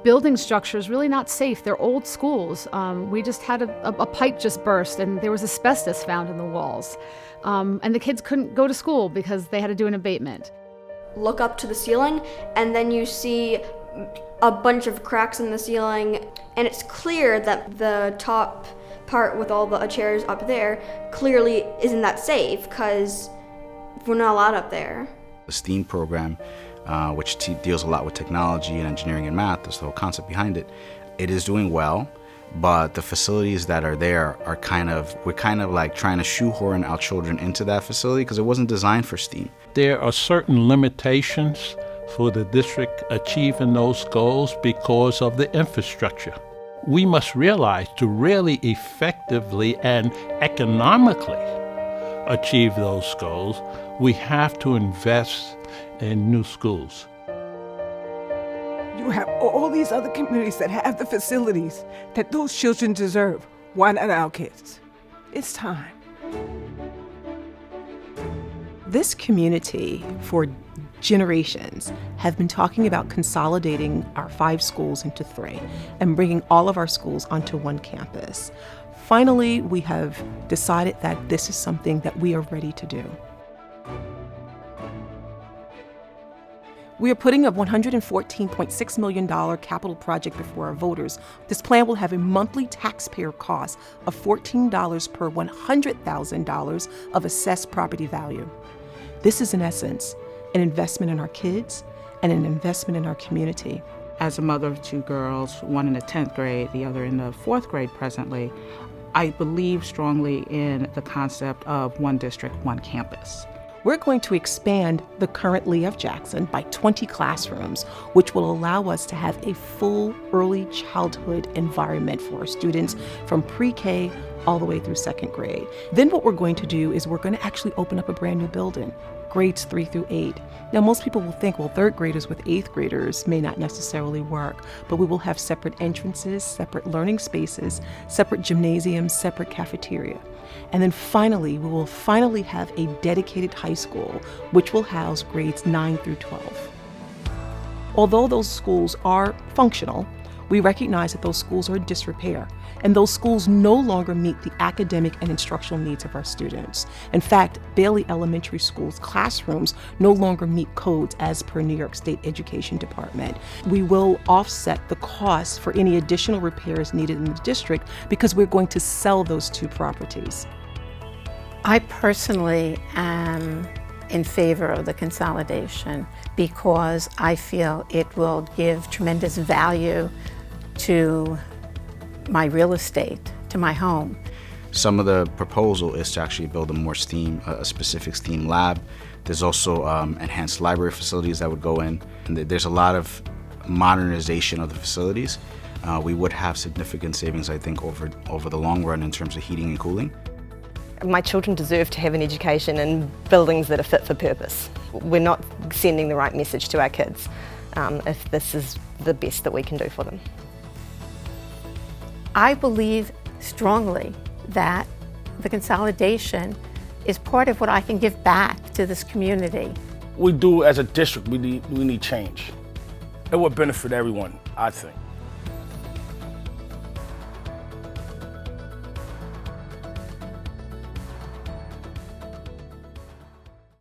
building structure is really not safe. They're old schools. We just had a pipe just burst and there was asbestos found in the walls. And the kids couldn't go to school because they had to do an abatement. Look up to the ceiling and then you see a bunch of cracks in the ceiling, and it's clear that the top part with all the chairs up there clearly isn't that safe because we're not allowed up there. The STEAM program, which deals a lot with technology and engineering and math, that's the whole concept behind it, it is doing well, but the facilities that are there are we're kind of like trying to shoehorn our children into that facility because it wasn't designed for STEAM. There are certain limitations for the district achieving those goals because of the infrastructure. We must realize to really effectively and economically achieve those goals, we have to invest in new schools. You have all these other communities that have the facilities that those children deserve. Why not our kids? It's time. This community for generations have been talking about consolidating our 5 schools into 3 and bringing all of our schools onto one campus. Finally, we have decided that this is something that we are ready to do. We are putting a $114.6 million capital project before our voters. This plan will have a monthly taxpayer cost of $14 per $100,000 of assessed property value. This is, in essence, an investment in our kids and an investment in our community. As a mother of 2 girls, one in the 10th grade, the other in the 4th grade presently, I believe strongly in the concept of one district, one campus. We're going to expand the current Lee F. Jackson by 20 classrooms, which will allow us to have a full early childhood environment for our students from pre-K all the way through 2nd grade. Then what we're going to do is we're going to actually open up a brand new building, grades 3 through 8. Now, most people will think, well, 3rd graders with 8th graders may not necessarily work, but we will have separate entrances, separate learning spaces, separate gymnasiums, separate cafeteria. And then finally, we will finally have a dedicated high school, which will house grades 9 through 12. Although those schools are functional, we recognize that those schools are in disrepair, and those schools no longer meet the academic and instructional needs of our students. In fact, Bailey Elementary School's classrooms no longer meet codes as per New York State Education Department. We will offset the cost for any additional repairs needed in the district because we're going to sell those 2 properties. I personally am in favor of the consolidation because I feel it will give tremendous value to my real estate, to my home. Some of the proposal is to actually build a specific STEAM lab. There's also enhanced library facilities that would go in. And there's a lot of modernization of the facilities. We would have significant savings, I think, over the long run in terms of heating and cooling. My children deserve to have an education in buildings that are fit for purpose. We're not sending the right message to our kids if this is the best that we can do for them. I believe strongly that the consolidation is part of what I can give back to this community. We do as a district, we need change. It would benefit everyone, I think.